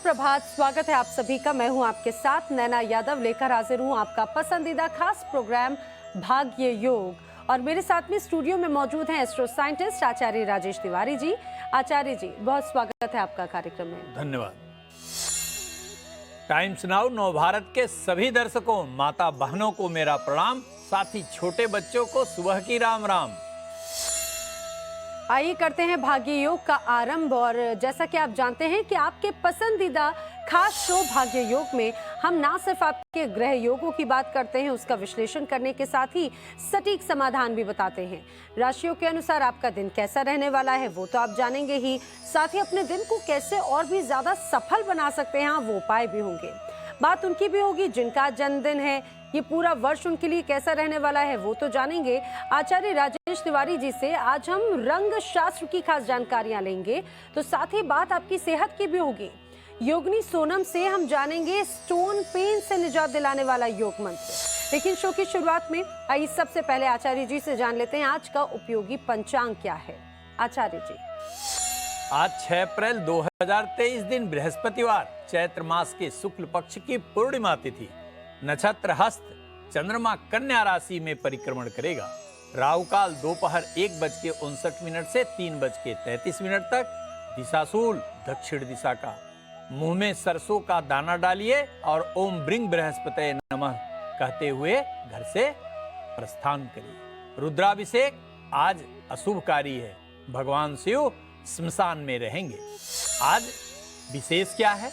सुप्रभात, स्वागत है आप सभी का। मैं हूं आपके साथ नैना यादव, लेकर हाजिर हूं आपका पसंदीदा खास प्रोग्राम भाग्य योग। और मेरे साथ में स्टूडियो में मौजूद हैं एस्ट्रो साइंटिस्ट आचार्य राजेश तिवारी जी। आचार्य जी, बहुत स्वागत है आपका कार्यक्रम में। धन्यवाद। टाइम्स नाउ नव भारत के सभी दर्शकों, माता बहनों को मेरा प्रणाम, साथ ही छोटे बच्चों को सुबह की राम राम। आइए करते हैं भाग्य योग का आरंभ। और जैसा कि आप जानते हैं कि आपके पसंदीदा खास शो भाग्य योग में हम ना सिर्फ आपके ग्रह योगों की बात करते हैं, उसका विश्लेषण करने के साथ ही सटीक समाधान भी बताते हैं। राशियों के अनुसार आपका दिन कैसा रहने वाला है वो तो आप जानेंगे ही, साथ ही अपने दिन को कैसे और भी ज्यादा सफल बना सकते हैं वो उपाय भी होंगे। बात उनकी भी होगी जिनका जन्मदिन है, ये पूरा वर्ष उनके लिए कैसा रहने वाला है वो तो जानेंगे। आचार्य राजेश तिवारी जी से आज हम रंग शास्त्र की खास जानकारियां लेंगे, तो साथ ही बात आपकी सेहत की भी होगी। योगिनी सोनम से हम जानेंगे स्टोन पेन से निजात दिलाने वाला योग मंत्र। लेकिन शो की शुरुआत में आइए सबसे पहले आचार्य जी से जान लेते हैं आज का उपयोगी पंचांग क्या है। आचार्य जी, आज 6 अप्रैल 2023 दिन बृहस्पतिवार, चैत्र मास के शुक्ल पक्ष की पूर्णिमा तिथि, नक्षत्र हस्त, चंद्रमा कन्या राशि में परिक्रमण करेगा। राहु काल दोपहर 1:59 से 3:33 तक, दिशाशूल दक्षिण दिशा का। मुंह में सरसों का दाना डालिए और ओम ब्रिंग बृहस्पतये नमः कहते हुए घर से प्रस्थान करिए। रुद्राभिषेक आज अशुभकारी है, भगवान शिव श्मशान में रहेंगे। आज विशेष क्या है?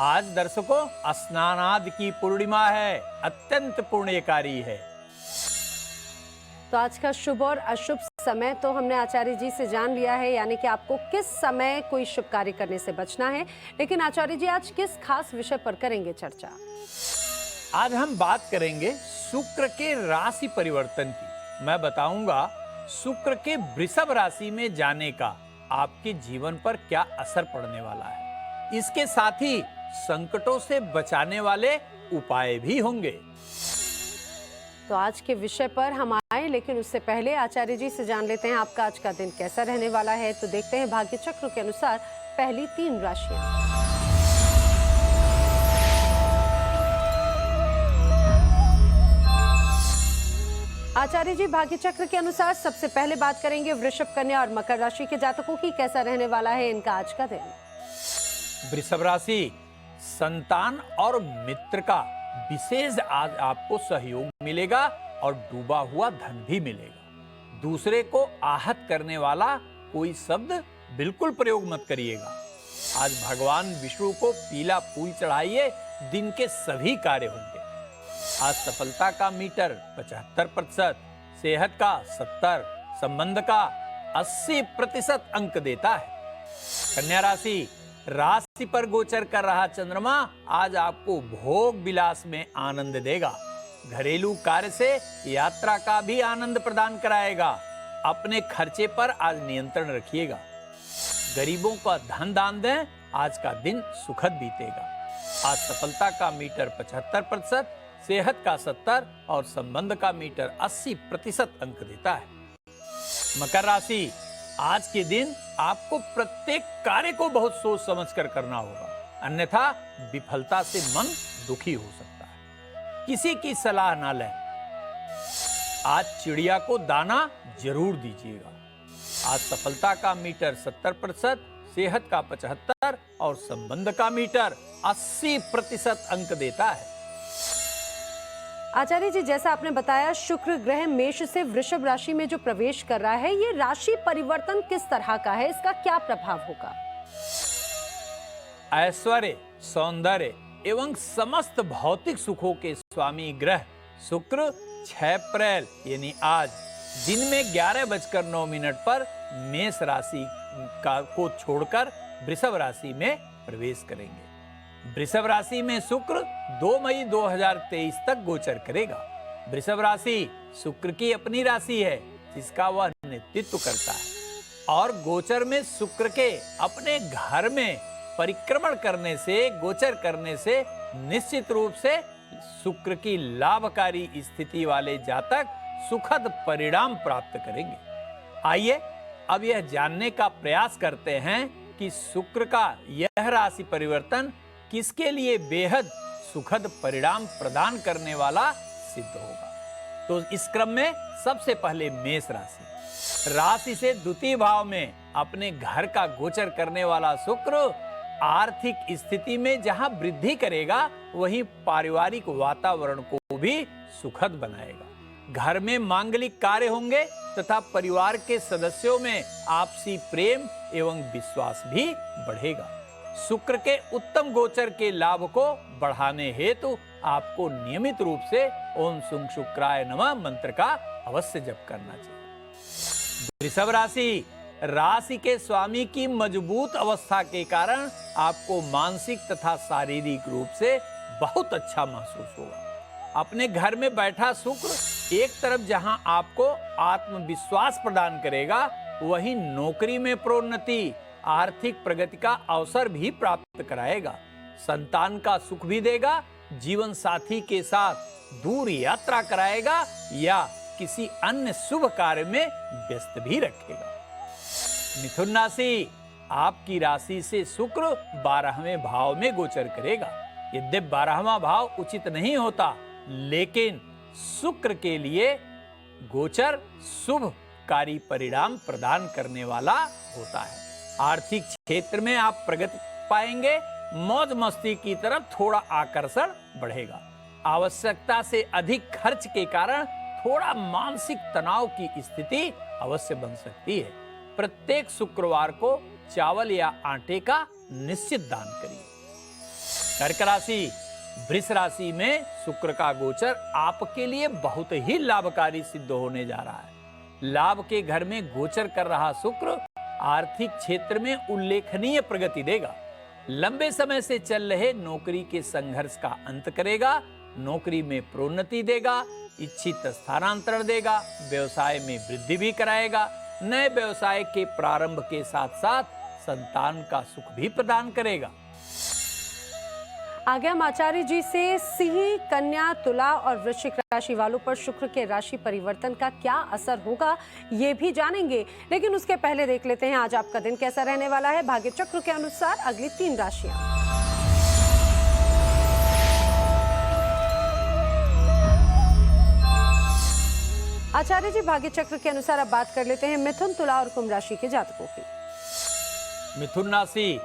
आज दर्शकों स्नानादि की पूर्णिमा है, अत्यंत पुण्यकारी है। तो आज का शुभ और अशुभ समय तो हमने आचार्य जी से जान लिया है, यानी कि आपको किस समय कोई शुभ कार्य करने से बचना है। लेकिन आचार्य जी, आज किस खास विषय पर करेंगे चर्चा? आज हम बात करेंगे शुक्र के राशि परिवर्तन की। मैं बताऊंगा शुक्र के वृषभ राशि में जाने का आपके जीवन पर क्या असर पड़ने वाला है। इसके साथ ही संकटों से बचाने वाले उपाय भी होंगे। तो आज के विषय पर हम आए, लेकिन उससे पहले आचार्य जी से जान लेते हैं आपका आज का दिन कैसा रहने वाला है। तो देखते हैं भाग्य चक्र के अनुसार पहली 3 राशियां। आचार्य जी, भाग्य चक्र के अनुसार सबसे पहले बात करेंगे वृषभ, कन्या और मकर राशि के जातकों की। कैसा रहने वाला है इनका आज का दिन? वृषभ राशि, संतान और मित्र का विशेष आज आपको सहयोग मिलेगा और डूबा हुआ धन भी मिलेगा। दूसरे को आहत करने वाला कोई शब्द बिल्कुल प्रयोग मत करिएगा। आज भगवान विष्णु को पीला फूल चढ़ाइए, दिन के सभी कार्य होंगे। आज सफलता का मीटर 75%, सेहत का 70%, संबंध का 80% अंक देता है। कन्या राशि पर गोचर कर रहा चंद्रमा आज आपको भोग विलास में आनंद देगा। घरेलू कार्य से यात्रा का भी आनंद प्रदान कराएगा। अपने खर्चे पर आज नियंत्रण रखिएगा। गरीबों का धन दान दें, आज का दिन सुखद बीतेगा। आज सफलता का मीटर 75%, सेहत का 70% और संबंध का मीटर 80% अंक देता है। मकर राशि, आज के दिन आपको प्रत्येक कार्य को बहुत सोच समझकर करना होगा, अन्यथा विफलता से मन दुखी हो सकता है। किसी की सलाह ना लें। आज चिड़िया को दाना जरूर दीजिएगा। आज सफलता का मीटर 70%, सेहत का 75% और संबंध का मीटर 80% अंक देता है। आचार्य जी, जैसा आपने बताया शुक्र ग्रह मेष से वृषभ राशि में जो प्रवेश कर रहा है, ये राशि परिवर्तन किस तरह का है, इसका क्या प्रभाव होगा? ऐश्वर्य, सौंदर्य एवं समस्त भौतिक सुखों के स्वामी ग्रह शुक्र 6 अप्रैल यानी आज दिन में 11:09 पर मेष राशि को छोड़कर वृषभ राशि में प्रवेश करेंगे। वृषभ राशि में शुक्र 2 मई 2023 तक गोचर करेगा। वृषभ राशि शुक्र की अपनी राशि है, जिसका वह नेतृत्व करता है। और गोचर में शुक्र के अपने घर में परिक्रमण करने से, गोचर करने से निश्चित रूप से शुक्र की लाभकारी स्थिति वाले जातक सुखद परिणाम प्राप्त करेंगे। आइए अब यह जानने का प्रयास करते हैं कि शुक्र का यह राशि परिवर्तन किसके लिए बेहद सुखद परिणाम प्रदान करने वाला सिद्ध होगा। तो इस क्रम में सबसे पहले मेष राशि से द्वितीय भाव में अपने घर का गोचर करने वाला शुक्र आर्थिक स्थिति में जहां वृद्धि करेगा, वहीं पारिवारिक वातावरण को भी सुखद बनाएगा। घर में मांगलिक कार्य होंगे तथा परिवार के सदस्यों में आपसी प्रेम एवं विश्वास भी बढ़ेगा। शुक्र के उत्तम गोचर के लाभ को बढ़ाने हेतु आपको नियमित रूप से ओम शुं शुक्राय नमः मंत्र का अवश्य जप करना चाहिए। वृषभ राशि के स्वामी की मजबूत अवस्था के कारण आपको मानसिक तथा शारीरिक रूप से बहुत अच्छा महसूस होगा। अपने घर में बैठा शुक्र एक तरफ जहां आपको आत्मविश्वास प्रदान करेगा, वहीं नौकरी में प्रोन्नति, आर्थिक प्रगति का अवसर भी प्राप्त कराएगा। संतान का सुख भी देगा, जीवन साथी के साथ दूर यात्रा कराएगा या किसी अन्य शुभ कार्य में व्यस्त भी रखेगा। मिथुन राशि, आपकी राशि से शुक्र 12वें भाव में गोचर करेगा। यद्यपि 12वां भाव उचित नहीं होता, लेकिन शुक्र के लिए गोचर शुभकारी परिणाम प्रदान करने वाला होता है। आर्थिक क्षेत्र में आप प्रगति पाएंगे, मौज मस्ती की तरफ थोड़ा आकर्षण बढ़ेगा। आवश्यकता से अधिक खर्च के कारण थोड़ा मानसिक तनाव की स्थिति अवश्य बन सकती है। प्रत्येक शुक्रवार को चावल या आटे का निश्चित दान करिए। कर्क राशि, वृष राशि में शुक्र का गोचर आपके लिए बहुत ही लाभकारी सिद्ध होने जा रहा है। लाभ के घर में गोचर कर रहा शुक्र आर्थिक क्षेत्र में उल्लेखनीय प्रगति देगा। लंबे समय से चल रहे नौकरी के संघर्ष का अंत करेगा, नौकरी में प्रोन्नति देगा, इच्छित स्थानांतरण देगा, व्यवसाय में वृद्धि भी कराएगा। नए व्यवसाय के प्रारंभ के साथ साथ संतान का सुख भी प्रदान करेगा। आगे हम आचार्य जी से सिंह, कन्या, तुला और वृश्चिक राशि वालों पर शुक्र के राशि परिवर्तन का क्या असर होगा, ये भी जानेंगे। लेकिन उसके पहले देख लेते हैं आज आपका दिन कैसा रहने वाला है भाग्य चक्र के अनुसार अगली 3 राशियां। आचार्य जी, भाग्य चक्र के अनुसार अब बात कर लेते हैं मिथुन, तुला और कुंभ राशि के जातकों की। मिथुन राशि,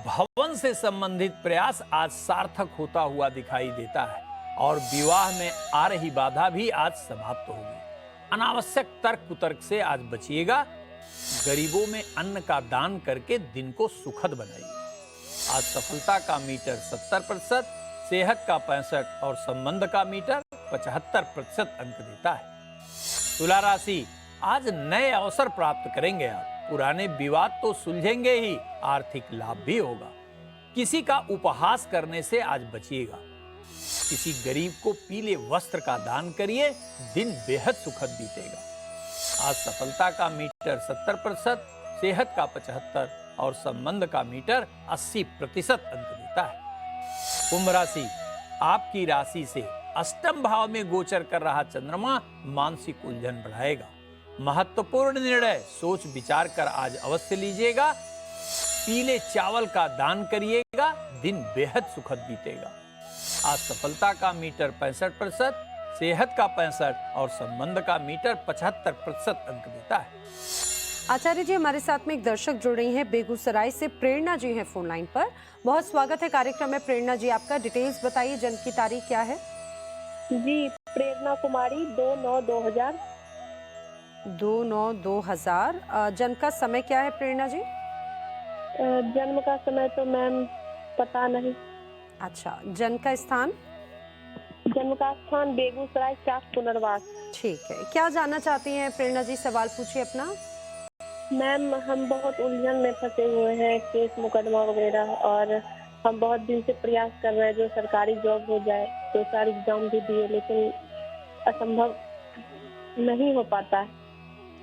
भवन से संबंधित प्रयास आज सार्थक होता हुआ दिखाई देता है और विवाह में आ रही बाधा भी आज समाप्त होगी। अनावश्यक तर्क कुतर्क से आज बचिएगा। गरीबों में अन्न का दान करके दिन को सुखद बनाइए। आज सफलता का मीटर 70%, सेहत का 65% और संबंध का मीटर 75% अंक देता है। तुला राशि, आज नए अवसर प्राप्त करेंगे आप। पुराने विवाद तो सुलझेंगे ही, आर्थिक लाभ भी होगा। किसी का उपहास करने से आज बचिएगा। किसी गरीब को पीले वस्त्र का दान करिए, दिन बेहद सुखद बीतेगा। आज सफलता का मीटर 70%, सेहत का 75% और संबंध का मीटर 80% अंक देता है। कुंभ राशि, आपकी राशि से अष्टम भाव में गोचर कर रहा चंद्रमा मानसिक उलझन बढ़ाएगा। महत्वपूर्ण निर्णय सोच विचार कर आज अवश्य लीजिएगा। पीले चावल का दान करिएगा, दिन बेहद सुखद बीतेगा। आज सफलता का मीटर 65%, सेहत का 65% और संबंध का मीटर 75% अंक देता है। आचार्य जी, हमारे साथ में एक दर्शक जुड़ रही हैं बेगूसराय से, प्रेरणा जी हैं फोन लाइन पर। बहुत स्वागत है कार्यक्रम में प्रेरणा जी आपका। डिटेल्स बताइए, जन्म की तारीख क्या है? जी, प्रेरणा कुमारी, 2/9/2000। 2/9/2000। जन्म का समय क्या है प्रेरणा जी? जन्म का समय तो मैम पता नहीं। अच्छा, जन्म का स्थान? जन्म का स्थान बेगूसराय, चाक पुनर्वास। ठीक है, क्या जानना चाहती हैं प्रेरणा जी? सवाल पूछिए अपना। मैम, हम बहुत उलझन में फंसे हुए हैं, केस मुकदमा वगैरह, और हम बहुत दिन से प्रयास कर रहे हैं जो सरकारी जॉब हो जाए। 2 साल एग्जाम भी दिए, लेकिन असंभव नहीं हो पाता है।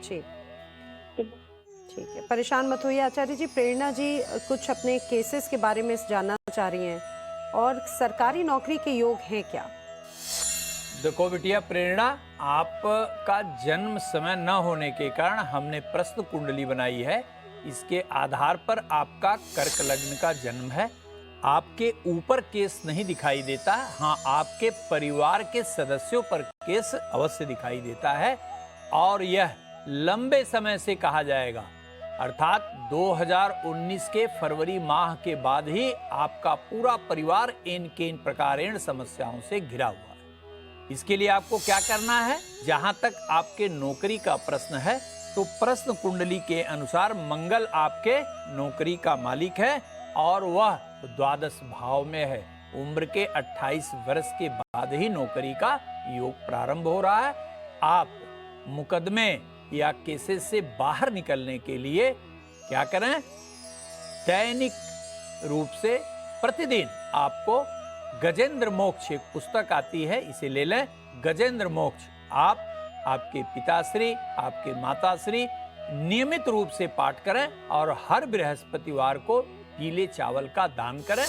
ठीक है, परेशान मत होइए आचार्य जी। प्रेरणा जी कुछ अपने केसेस के बारे में जानना चाह रही हैं और सरकारी नौकरी के योग हैं क्या? देखो बिटिया प्रेरणा, आपका जन्म समय न होने के कारण हमने प्रश्न कुंडली बनाई है। इसके आधार पर आपका कर्क लग्न का जन्म है। आपके ऊपर केस नहीं दिखाई देता, हाँ आपके परिवार के सदस्यों पर केस अवश्य दिखाई देता है और यह लंबे समय से कहा जाएगा, अर्थात 2019 के फरवरी माह के बाद ही आपका पूरा परिवार इन प्रकारेण समस्याओं से घिरा हुआ है। इसके लिए आपको क्या करना है, जहां तक आपके नौकरी का प्रश्न है तो प्रश्न कुंडली के अनुसार मंगल आपके नौकरी का मालिक है और वह द्वादश भाव में है। उम्र के 28 वर्ष के बाद ही नौकरी का योग प्रारंभ हो रहा है। आप मुकदमे या केसेस से बाहर निकलने के लिए क्या करें, दैनिक रूप से प्रतिदिन आपको गजेंद्र मोक्ष एक पुस्तक आती है, इसे ले लें। गजेंद्र मोक्ष आप, आपके पिताश्री, आपके माताश्री नियमित रूप से पाठ करें और हर बृहस्पतिवार को पीले चावल का दान करें।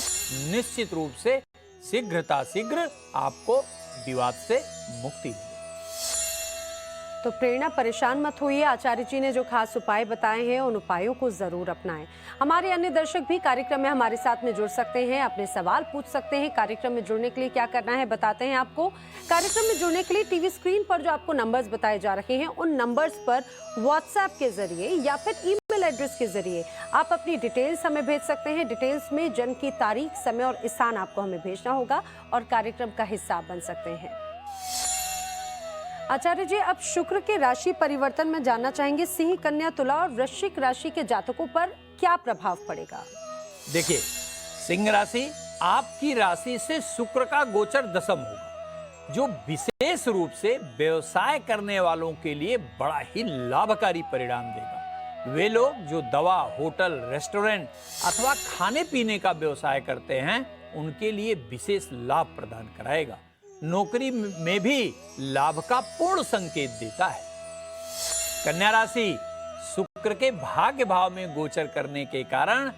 निश्चित रूप से शीघ्र आपको विवाद से मुक्ति मिलेगी। तो प्रेरणा, परेशान मत होइए, आचार्य जी ने जो खास उपाय बताए हैं उन उपायों को जरूर अपनाएं। हमारे अन्य दर्शक भी कार्यक्रम में हमारे साथ में जुड़ सकते हैं, अपने सवाल पूछ सकते हैं। कार्यक्रम में जुड़ने के लिए क्या करना है बताते हैं आपको। कार्यक्रम में जुड़ने के लिए टीवी स्क्रीन पर जो आपको नंबर्स बताए जा रहे हैं उन नंबर्स पर व्हाट्सएप के जरिए या फिर ईमेल एड्रेस के जरिए आप अपनी डिटेल्स हमें भेज सकते हैं। डिटेल्स में जन्म की तारीख, समय और स्थान आपको हमें भेजना होगा और कार्यक्रम का हिस्सा बन सकते हैं। आचार्य जी, अब शुक्र के राशि परिवर्तन में जानना चाहेंगे, सिंह, कन्या, तुला और वृश्चिक राशि के जातकों पर क्या प्रभाव पड़ेगा? देखिए, सिंह राशि, आपकी राशि से शुक्र का गोचर दशम होगा, जो विशेष रूप से व्यवसाय करने वालों के लिए बड़ा ही लाभकारी परिणाम देगा। वे लोग जो दवा, होटल, रेस्टोरेंट अथवा खाने पीने का व्यवसाय करते हैं उनके लिए विशेष लाभ प्रदान कराएगा। नौकरी में भी लाभ का पूर्ण संकेत देता है। कन्या राशि, शुक्र के भाग्य भाव में गोचर करने के कारण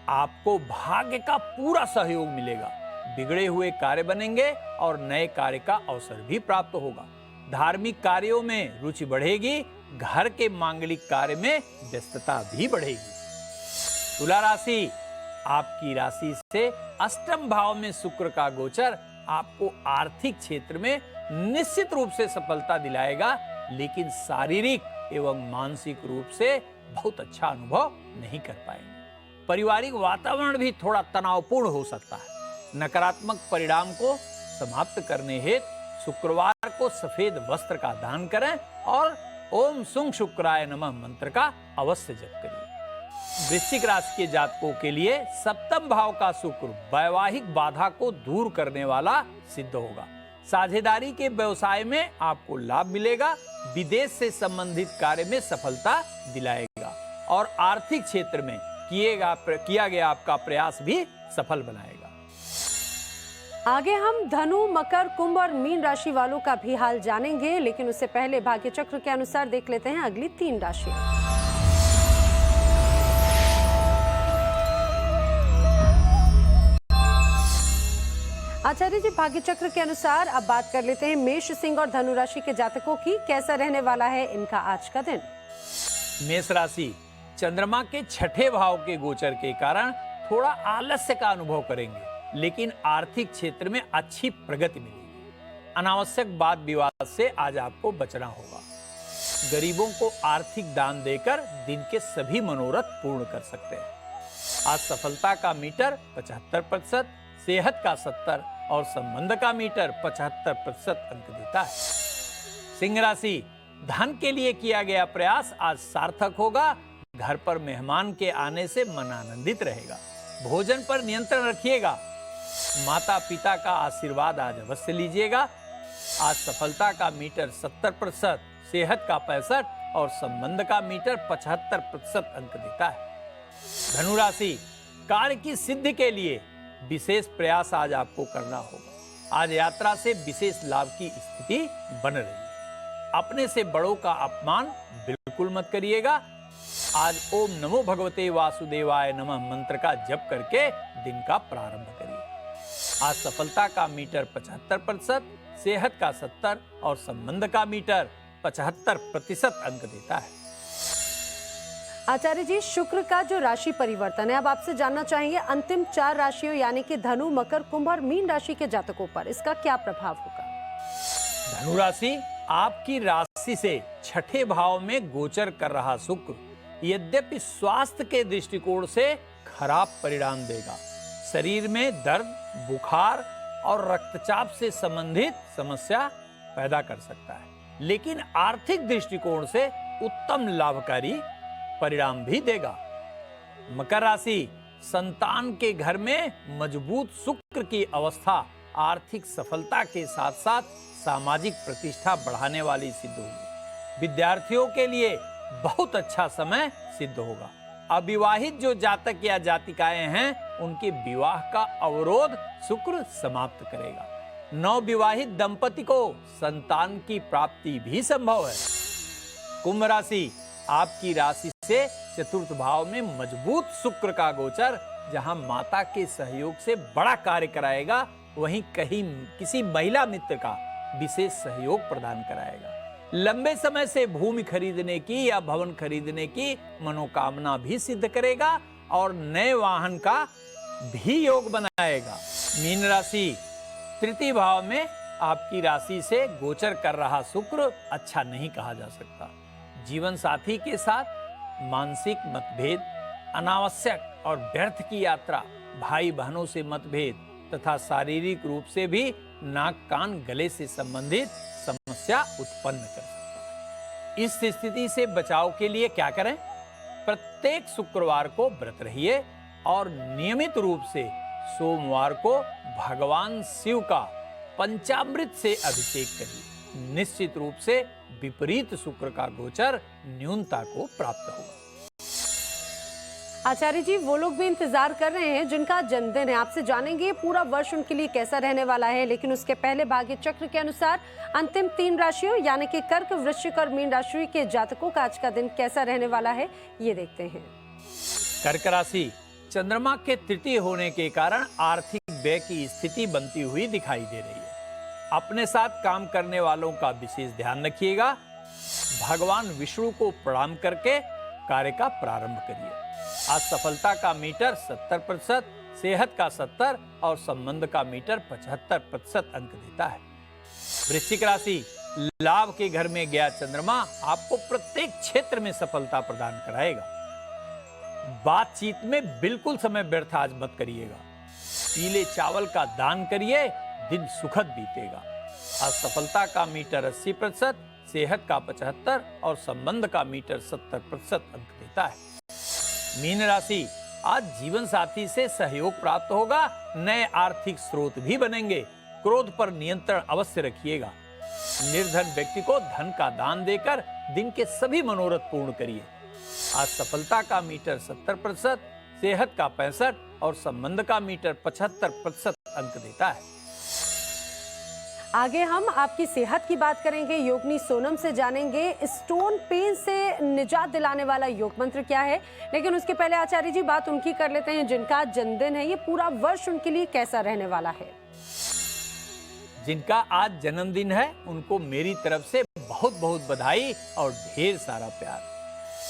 आपको भाग्य का पूरा सहयोग मिलेगा। बिगड़े हुए कार्य बनेंगे और नए कार्य का अवसर भी प्राप्त होगा। धार्मिक कार्यों में रुचि बढ़ेगी, घर के मांगलिक कार्य में व्यस्तता भी बढ़ेगी। तुला राशि, आपकी राशि से अष्टम भाव में शुक्र का गोचर आपको आर्थिक क्षेत्र में निश्चित रूप से सफलता दिलाएगा, लेकिन शारीरिक एवं मानसिक रूप से बहुत अच्छा अनुभव नहीं कर पाएंगे। पारिवारिक वातावरण भी थोड़ा तनावपूर्ण हो सकता है। नकारात्मक परिणाम को समाप्त करने हेतु शुक्रवार को सफेद वस्त्र का दान करें और ओम सुंग शुक्राय नमः मंत्र का अवश्य जप करिए। वृश्चिक राशि के जातकों के लिए सप्तम भाव का शुक्र वैवाहिक बाधा को दूर करने वाला सिद्ध होगा। साझेदारी के व्यवसाय में आपको लाभ मिलेगा, विदेश से संबंधित कार्य में सफलता दिलाएगा और आर्थिक क्षेत्र में किया गया आपका प्रयास भी सफल बनाएगा। आगे हम धनु, मकर, कुंभ और मीन राशि वालों का भी हाल जानेंगे, लेकिन उससे पहले भाग्य चक्र के अनुसार देख लेते हैं अगली 3 राशियां। आचार्य जी, भाग्य चक्र के अनुसार अब बात कर लेते हैं मेष, सिंह और धनु राशि के जातकों की। कैसा रहने वाला है इनका आज का दिन? मेष राशि, चंद्रमा के 6ठे भाव के गोचर के कारण थोड़ा आलस्य का अनुभव करेंगे, लेकिन आर्थिक क्षेत्र में अच्छी प्रगति मिलेगी। अनावश्यक वाद विवाद से आज आपको बचना होगा। गरीबों को आर्थिक दान देकर दिन के सभी मनोरथ पूर्ण कर सकते हैं। आज सफलता का मीटर 75%, सेहत का 70% और संबंध का मीटर 75% अंक देता है। सिंह राशि, धन के लिए किया गया प्रयास आज सार्थक होगा। घर पर मेहमान के आने से मन आनंदित रहेगा। भोजन पर नियंत्रण रखिएगा। माता पिता का आशीर्वाद आज अवश्य लीजिएगा। आज सफलता का मीटर 70%, सेहत का 65% और संबंध का मीटर 75% अंक देता है। धनु राशि, कार्य की सिद्धि के लिए विशेष प्रयास आज आपको करना होगा। आज यात्रा से विशेष लाभ की स्थिति बन रही है। अपने से बड़ों का अपमान बिल्कुल मत करिएगा। आज ओम नमो भगवते वासुदेवाय नमः मंत्र का जप करके दिन का प्रारंभ करिए। आज सफलता का मीटर 75%, सेहत का 70% और संबंध का मीटर 75% अंक देता है। आचार्य जी, शुक्र का जो राशि परिवर्तन है, अब आपसे जानना चाहेंगे अंतिम 4 राशियों यानी कि धनु, मकर, कुंभ और मीन राशि के जातकों पर इसका क्या प्रभाव होगा? धनु राशि, आपकी राशि से छठे भाव में गोचर कर रहा शुक्र यद्यपि स्वास्थ्य के दृष्टिकोण से खराब परिणाम देगा। शरीर में दर्द, बुखार और रक्तचाप से संबंधित समस्या पैदा कर सकता है, लेकिन आर्थिक दृष्टिकोण से उत्तम लाभकारी परिणाम भी देगा। मकर राशि, संतान के घर में मजबूत शुक्र की अवस्था आर्थिक सफलता के साथ साथ सामाजिक प्रतिष्ठा बढ़ाने वाली सिद्ध होगी। विद्यार्थियों के लिए बहुत अच्छा समय सिद्ध होगा। अविवाहित जो जातक या जातिकाएं हैं, उनके विवाह का अवरोध शुक्र समाप्त करेगा। नवविवाहित दंपति को संतान की प्राप्ति भी संभव है। कुंभ राशि, आपकी राशि से चतुर्थ भाव में मजबूत शुक्र का गोचर जहां माता के सहयोग से बड़ा कार्य कराएगा, वहीं कहीं किसी महिला मित्र का विशेष सहयोग प्रदान कराएगा। लंबे समय से भूमि खरीदने की या भवन खरीदने की मनोकामना भी सिद्ध करेगा और नए वाहन का भी योग बनाएगा। मीन राशि, तृतीय भाव में आपकी राशि से गोचर कर रहा शुक्र अच्छा नहीं कहा जा सकता। जीवन साथी के साथ मानसिक मतभेद, अनावश्यक और व्यर्थ की यात्रा, भाई बहनों से मतभेद तथा शारीरिक रूप से भी नाक कान गले से संबंधित समस्या उत्पन्न कर सकता है। इस स्थिति से बचाव के लिए क्या करें? प्रत्येक शुक्रवार को व्रत रहिए और नियमित रूप से सोमवार को भगवान शिव का पंचामृत से अभिषेक करिए। निश्चित रूप से विपरीत शुक्र का गोचर न्यूनता को प्राप्त होगा। आचार्य जी, वो लोग भी इंतजार कर रहे हैं जिनका जन्मदिन है, आपसे जानेंगे पूरा वर्ष उनके लिए कैसा रहने वाला है। लेकिन उसके पहले भाग्य चक्र के अनुसार अंतिम 3 राशियों यानी कि कर्क, वृश्चिक और मीन राशि के जातकों का आज का दिन कैसा रहने वाला है, ये देखते हैं। कर्क राशि, चंद्रमा के तृतीय होने के कारण आर्थिक व्यय की स्थिति बनती हुई दिखाई दे रही है। अपने साथ काम करने वालों का विशेष ध्यान रखिएगा। भगवान विष्णु को प्रणाम करके कार्य का प्रारंभ करिए। आज सफलता का मीटर 70%, सेहत का 70% और संबंध का मीटर 75% अंक देता है। वृश्चिक राशि, लाभ के घर में गया चंद्रमा आपको प्रत्येक क्षेत्र में सफलता प्रदान कराएगा। बातचीत में बिल्कुल समय व्यर्थ आज मत करिएगा। पीले चावल का दान करिए, दिन सुखद बीतेगा। आज सफलता का मीटर 80%, सेहत का 75% और संबंध का मीटर 70% अंक देता है। मीन राशि, आज जीवन साथी से सहयोग प्राप्त होगा। नए आर्थिक स्रोत भी बनेंगे। क्रोध पर नियंत्रण अवश्य रखिएगा। निर्धन व्यक्ति को धन का दान देकर दिन के सभी मनोरथ पूर्ण करिए। आज सफलता का मीटर 70%, सेहत का 65% और संबंध का मीटर 75% अंक देता है। आगे हम आपकी सेहत की बात करेंगे। योगिनी सोनम से जानेंगे स्टोन पेन से निजात दिलाने वाला योग मंत्र क्या है। लेकिन उसके पहले आचार्य जी बात उनकी कर लेते हैं जिनका जन्मदिन है, ये पूरा वर्ष उनके लिए कैसा रहने वाला है। जिनका आज जन्मदिन है उनको मेरी तरफ से बहुत बहुत बधाई और ढेर सारा प्यार।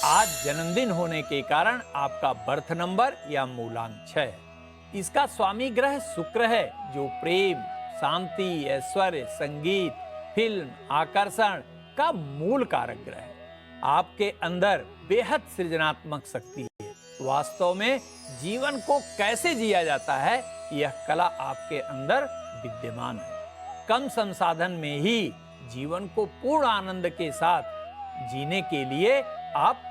आज जन्मदिन होने के कारण आपका बर्थ नंबर या मूलांक 6 है। इसका स्वामी ग्रह शुक्र है जो प्रेम, शांति, ऐश्वर्य, संगीत, फिल्म, आकर्षण का मूल कारक ग्रह है। आपके अंदर बेहद सृजनात्मक शक्ति है। वास्तव में जीवन को कैसे जिया जाता है, यह कला आपके अंदर विद्यमान है। कम संसाधन में ही जीवन को पूर्ण आनंद के साथ जीने के लिए आप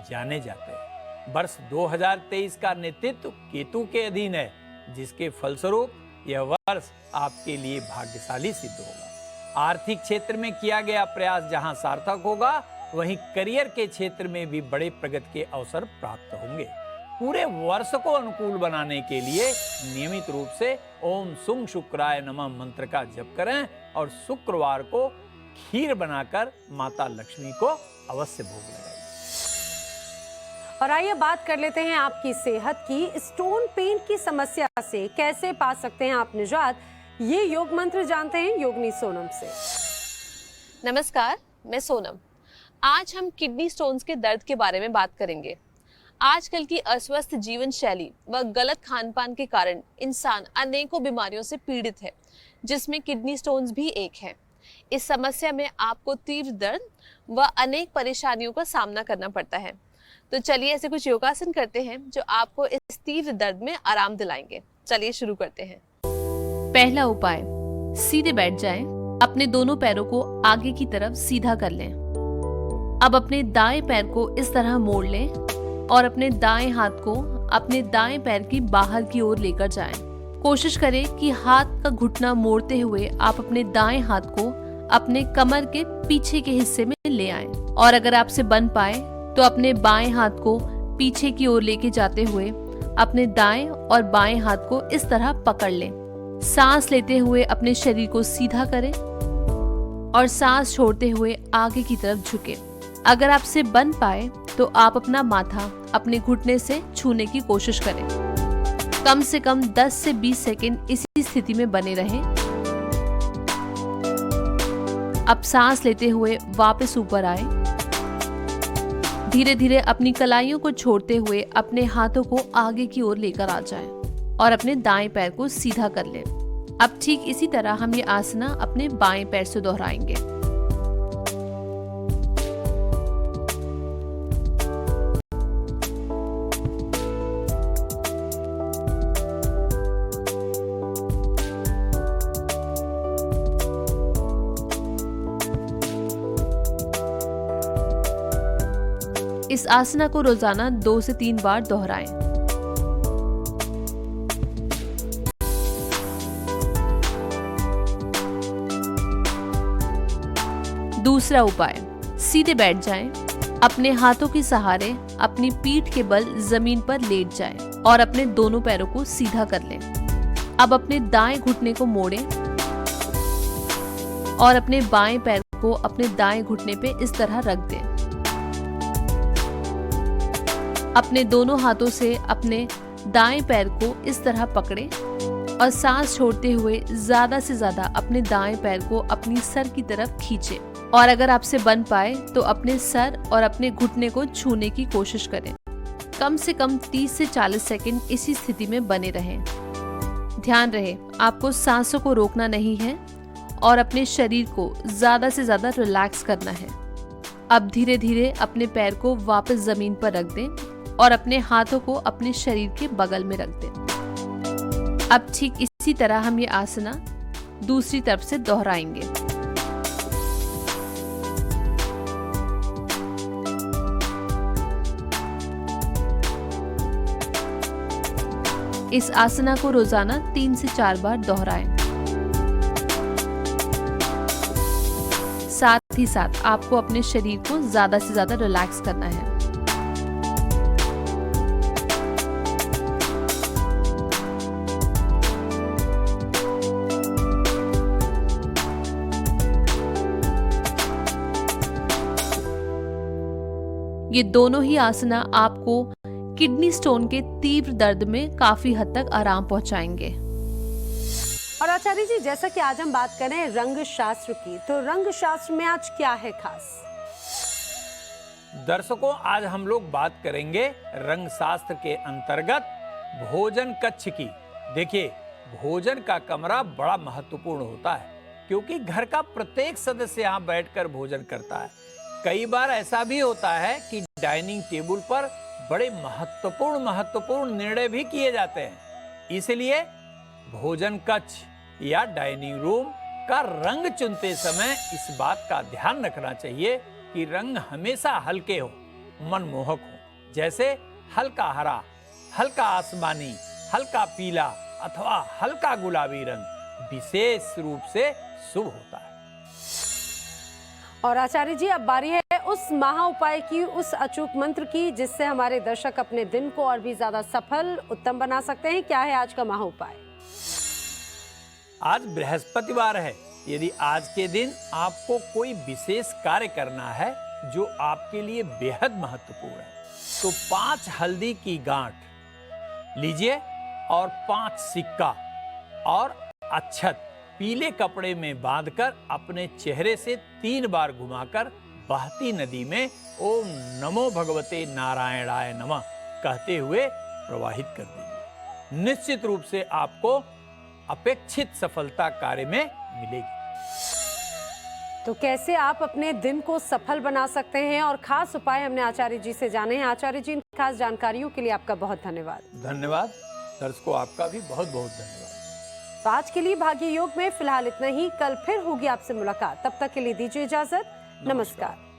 जाने जाते हैं। वर्ष 2023 का नेतृत्व केतु के अधीन है, जिसके फलस्वरूप यह वर्ष आपके लिए भाग्यशाली सिद्ध होगा। आर्थिक क्षेत्र में किया गया प्रयास जहां सार्थक होगा, वहीं करियर के क्षेत्र में भी बड़े प्रगति के अवसर प्राप्त होंगे। पूरे वर्ष को अनुकूल बनाने के लिए नियमित रूप से ओम सुं शुक्राय नमः मंत्र का जप करें और शुक्रवार को खीर बनाकर माता लक्ष्मी को अवश्य भोग लगाइए। और आइए बात कर लेते हैं आपकी सेहत की। स्टोन पेन की समस्या से कैसे पा सकते हैं आप निजात, ये योग मंत्र जानते हैं योगिनी सोनम से। नमस्कार, मैं सोनम। आज हम किडनी स्टोन्स के दर्द के बारे में बात करेंगे। आजकल की अस्वस्थ जीवन शैली व गलत खान पान के कारण इंसान अनेकों बीमारियों से पीड़ित है, जिसमें किडनी स्टोन्स भी एक है। इस समस्या में आपको तीव्र दर्द व अनेक परेशानियों का सामना करना पड़ता है। तो चलिए ऐसे कुछ योगासन करते हैं जो आपको इस तीव्र दर्द में आराम दिलाएंगे। चलिए शुरू करते हैं। पहला उपाय, सीधे बैठ जाएं। अपने दोनों पैरों को आगे की तरफ सीधा कर लें। अब अपने दाएं पैर को इस तरह मोड़ लें और अपने दाएं हाथ को अपने दाएं पैर की बाहर की ओर लेकर जाएं। कोशिश करें कि हाथ का घुटना मोड़ते हुए आप अपने दाएं हाथ को अपने कमर के पीछे के हिस्से में ले आएं। और अगर आपसे बन पाए तो अपने बाएं हाथ को पीछे की ओर लेके जाते हुए अपने दाएं और बाएं हाथ को इस तरह पकड़ लें। सांस लेते हुए अपने शरीर को सीधा करें और सांस छोड़ते हुए आगे की तरफ झुकें। अगर आपसे बन पाए तो आप अपना माथा अपने घुटने से छूने की कोशिश करें। कम से कम 10 से 20 सेकंड इसी स्थिति में बने रहें। अब सांस लेते हुए वापस ऊपर आए। धीरे धीरे अपनी कलाइयों को छोड़ते हुए अपने हाथों को आगे की ओर लेकर आ जाएं और अपने दाएं पैर को सीधा कर लें। अब ठीक इसी तरह हम ये आसना अपने बाएं पैर से दोहराएंगे। इस आसना को रोजाना 2 से 3 बार दोहराएं। दूसरा उपाय, सीधे बैठ जाएं। अपने हाथों के सहारे अपनी पीठ के बल जमीन पर लेट जाएं और अपने दोनों पैरों को सीधा कर लें। अब अपने दाएं घुटने को मोड़ें और अपने बाएं पैर को अपने दाएं घुटने पे इस तरह रख दें। अपने दोनों हाथों से अपने दाएं पैर को इस तरह पकड़ें और सांस छोड़ते हुए ज्यादा से ज्यादा अपने दाएं पैर को अपनी सर की तरफ खींचें। और अगर आपसे बन पाए तो अपने सर और अपने घुटने को छूने की कोशिश करें। कम से कम 30 से 40 सेकंड इसी स्थिति में बने रहें। ध्यान रहे, आपको सांसों को रोकना नहीं है और अपने शरीर को ज्यादा से ज्यादा रिलैक्स करना है। अब धीरे धीरे अपने पैर को वापस जमीन पर रख दें और अपने हाथों को अपने शरीर के बगल में रख दें। अब ठीक इसी तरह हम ये आसना दूसरी तरफ से दोहराएंगे। इस आसना को रोजाना 3 से 4 बार दोहराएं। साथ ही साथ आपको अपने शरीर को ज्यादा से ज्यादा रिलैक्स करना है। ये दोनों ही आसना आपको किडनी स्टोन के तीव्र दर्द में काफी हद तक आराम पहुंचाएंगे। और आचार्य जी, जैसा कि आज हम बात करें रंग शास्त्र की, तो रंग शास्त्र में आज क्या है खास? दर्शकों, आज हम लोग बात करेंगे रंग शास्त्र के अंतर्गत भोजन कक्ष की। देखिए, भोजन का कमरा बड़ा महत्वपूर्ण होता है क्योंकि घर का प्रत्येक सदस्य यहाँ बैठकर भोजन करता है। कई बार ऐसा भी होता है कि डाइनिंग टेबल पर बड़े महत्वपूर्ण निर्णय भी किए जाते हैं। इसलिए भोजन कक्ष या डाइनिंग रूम का रंग चुनते समय इस बात का ध्यान रखना चाहिए कि रंग हमेशा हल्के हो, मनमोहक हो। जैसे हल्का हरा, हल्का आसमानी, हल्का पीला अथवा हल्का गुलाबी रंग विशेष रूप से शुभ होता है। और आचार्य जी, अब बारी है उस महा उपाय की, उस अचूक मंत्र की जिससे हमारे दर्शक अपने दिन को और भी ज्यादा सफल, उत्तम बना सकते हैं। क्या है आज का महा उपाय? आज बृहस्पतिवार है। यदि आज के दिन आपको कोई विशेष कार्य करना है जो आपके लिए बेहद महत्वपूर्ण है, तो 5 हल्दी की गांठ लीजिए और 5 सिक्का और अक्षत पीले कपड़े में बांधकर अपने चेहरे से 3 बार घुमाकर बहती नदी में ओम नमो भगवते नारायणाय नमः कहते हुए प्रवाहित कर दीजिए। निश्चित रूप से आपको अपेक्षित सफलता कार्य में मिलेगी। तो कैसे आप अपने दिन को सफल बना सकते हैं और खास उपाय हमने आचार्य जी से जाने हैं। आचार्य जी, इन खास जानकारियों के लिए आपका बहुत धन्यवाद। धन्यवाद दर्शकों, आपका भी बहुत बहुत धन्यवाद। तो आज के लिए भाग्य योग में फिलहाल इतना ही। कल फिर होगी आपसे मुलाकात, तब तक के लिए दीजिए इजाजत। नमस्कार।